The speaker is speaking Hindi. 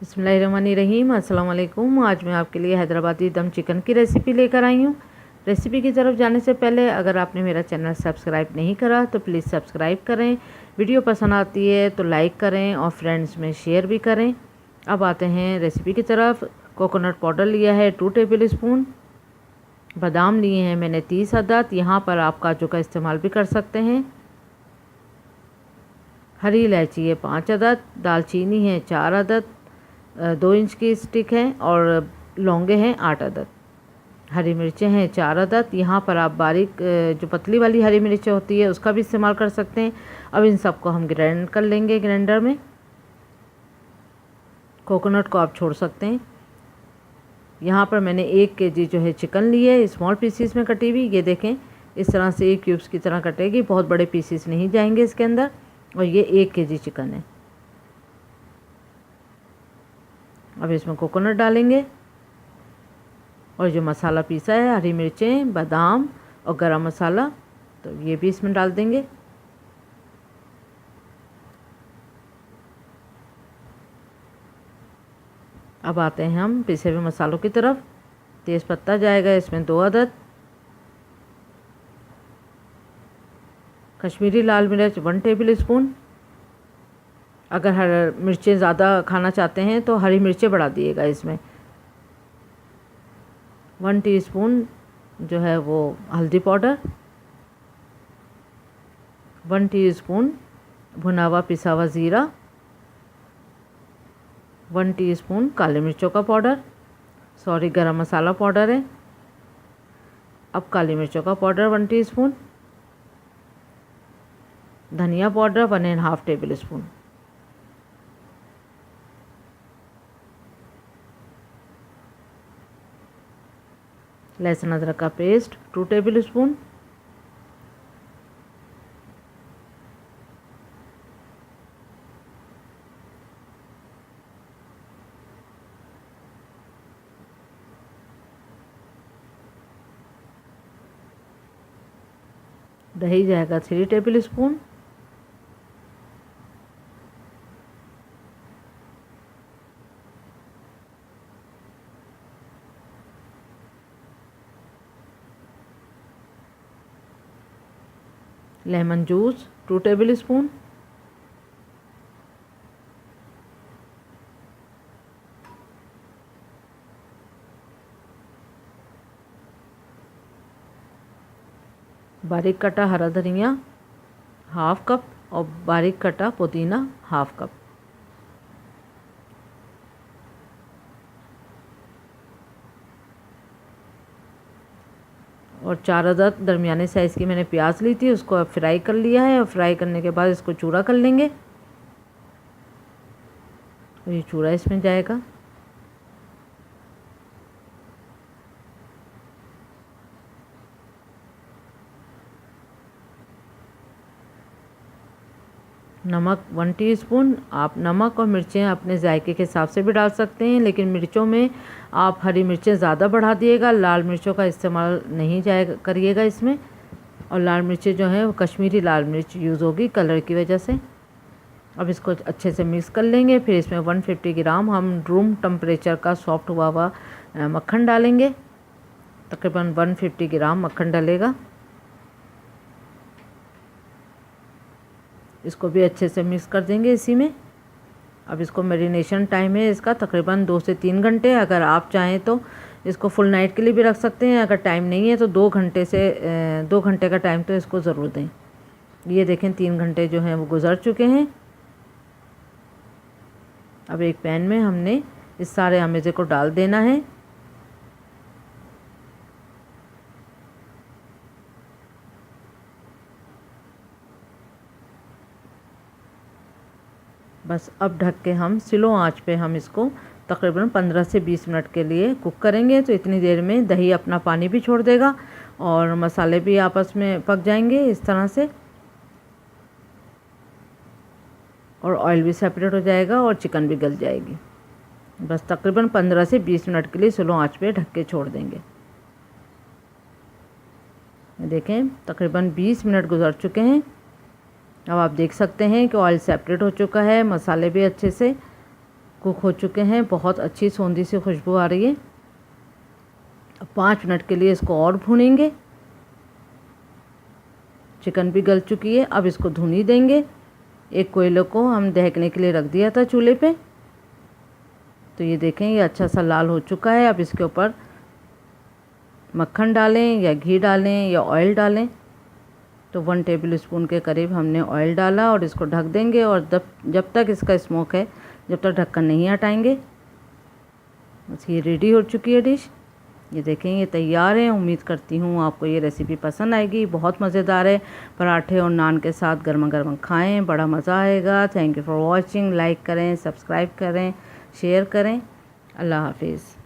बिस्मिल्लाहिर्रहमानिर्रहीम। अस्सलाम वालेकुम। आज मैं आपके लिए हैदराबादी दम चिकन की रेसिपी लेकर आई हूँ। रेसिपी की तरफ जाने से पहले अगर आपने मेरा चैनल सब्सक्राइब नहीं करा तो प्लीज़ सब्सक्राइब करें। वीडियो पसंद आती है तो लाइक करें और फ्रेंड्स में शेयर भी करें। अब आते हैं रेसिपी की तरफ। कोकोनट पाउडर लिया है 2 टेबल स्पून। बादाम लिए हैं मैंने 30 अदद। यहाँ पर आप काजू का इस्तेमाल भी कर सकते हैं। हरी इलायची है 5 अदद। दालचीनी है 4 अदद। 2 इंच की स्टिक है और लौंगे हैं 8 अदद। हरी मिर्चें हैं 4 अदद। यहाँ पर आप बारीक जो पतली वाली हरी मिर्चें होती है उसका भी इस्तेमाल कर सकते हैं। अब इन सबको हम ग्राइंड कर लेंगे ग्राइंडर में। कोकोनट को आप छोड़ सकते हैं। यहाँ पर मैंने 1 केजी जो है चिकन ली है, स्मॉल पीसीस में कटी हुई। ये देखें इस तरह से ये क्यूब्स की तरह कटेगी, बहुत बड़े पीसीस नहीं जाएंगे इसके अंदर। और ये 1 केजी चिकन है। अब इसमें कोकोनट डालेंगे और जो मसाला पीसा है, हरी मिर्चें, बादाम और गरम मसाला, तो ये भी इसमें डाल देंगे। अब आते हैं हम पिसे हुए मसालों की तरफ। तेज़ पत्ता जाएगा इसमें 2 अदद। कश्मीरी लाल मिर्च 1 टेबल स्पून। अगर हरी मिर्चें ज़्यादा खाना चाहते हैं तो हरी मिर्चें बढ़ा दिएगा इसमें। 1 टीस्पून जो है वो हल्दी पाउडर। 1 टीस्पून भुना हुआ पिसा हुआ ज़ीरा। 1 टीस्पून काले मिर्चों का पाउडर, गरम मसाला पाउडर है। अब काली मिर्चों का पाउडर 1 टीस्पून। धनिया पाउडर 1.5 टेबल स्पून। लहसुन अदरक का पेस्ट 2 टेबल स्पून। दही जाएगा 3 table spoon. Lemon juice 2 table spoon. बारीक कटा हरा धनिया 1/2 कप और बारीक कटा पुदीना 1/2 कप। और 4 अदद दरमियाने साइज़ की मैंने प्याज ली थी, उसको फ्राई कर लिया है। और फ्राई करने के बाद इसको चूरा कर लेंगे। और ये चूरा इसमें जाएगा। नमक 1 टीस्पून। आप नमक और मिर्चें अपने जायके के हिसाब से भी डाल सकते हैं, लेकिन मिर्चों में आप हरी मिर्चें ज़्यादा बढ़ा दिएगा, लाल मिर्चों का इस्तेमाल नहीं जाएगा करिएगा इसमें। और लाल मिर्चें जो हैं वो कश्मीरी लाल मिर्च यूज़ होगी कलर की वजह से। अब इसको अच्छे से मिक्स कर लेंगे। फिर इसमें 150 ग्राम हम रूम टेम्परेचर का सॉफ्ट हुआ हुआ मक्खन डालेंगे। तकरीबन 150 ग्राम मक्खन डलेगा। इसको भी अच्छे से मिक्स कर देंगे इसी में। अब इसको मैरिनेशन टाइम है इसका तकरीबन 2 से 3 घंटे। अगर आप चाहें तो इसको फुल नाइट के लिए भी रख सकते हैं। अगर टाइम नहीं है तो 2 घंटे का टाइम तो इसको ज़रूर दें। ये देखें 3 घंटे जो हैं वो गुजर चुके हैं। अब एक पैन में हमने इस सारे अमेज़े को डाल देना है। बस अब ढक के हम स्लो आंच पे हम इसको तकरीबन 15 से 20 मिनट के लिए कुक करेंगे। तो इतनी देर में दही अपना पानी भी छोड़ देगा और मसाले भी आपस में पक जाएंगे इस तरह से, और ऑयल भी सेपरेट हो जाएगा और चिकन भी गल जाएगी। बस तकरीबन 15 से 20 मिनट के लिए स्लो आंच पे ढक के छोड़ देंगे। देखें तकरीबन 20 मिनट गुजर चुके हैं। अब आप देख सकते हैं कि ऑयल सेपरेट हो चुका है, मसाले भी अच्छे से कुक हो चुके हैं, बहुत अच्छी सौंधी सी खुशबू आ रही है। अब 5 मिनट के लिए इसको और भूनेंगे। चिकन भी गल चुकी है, अब इसको धुनी देंगे। एक कोयले को हम दहकने के लिए रख दिया था चूल्हे पे, तो ये देखें ये अच्छा सा लाल हो चुका है। अब इसके ऊपर मक्खन डालें या घी डालें या ऑयल डालें। तो 1 टेबल स्पून के करीब हमने ऑयल डाला और इसको ढक देंगे, और जब तक इसका स्मोक है, जब तक ढक्कन नहीं हटाएंगे। बस ये रेडी हो चुकी है डिश। ये देखें ये तैयार है। उम्मीद करती हूँ आपको ये रेसिपी पसंद आएगी। बहुत मज़ेदार है। पराठे और नान के साथ गर्मा गर्म खाएं, बड़ा मज़ा आएगा। Thank you for watching. Like करें, सब्सक्राइब करें, शेयर करें। अल्लाह हाफिज़।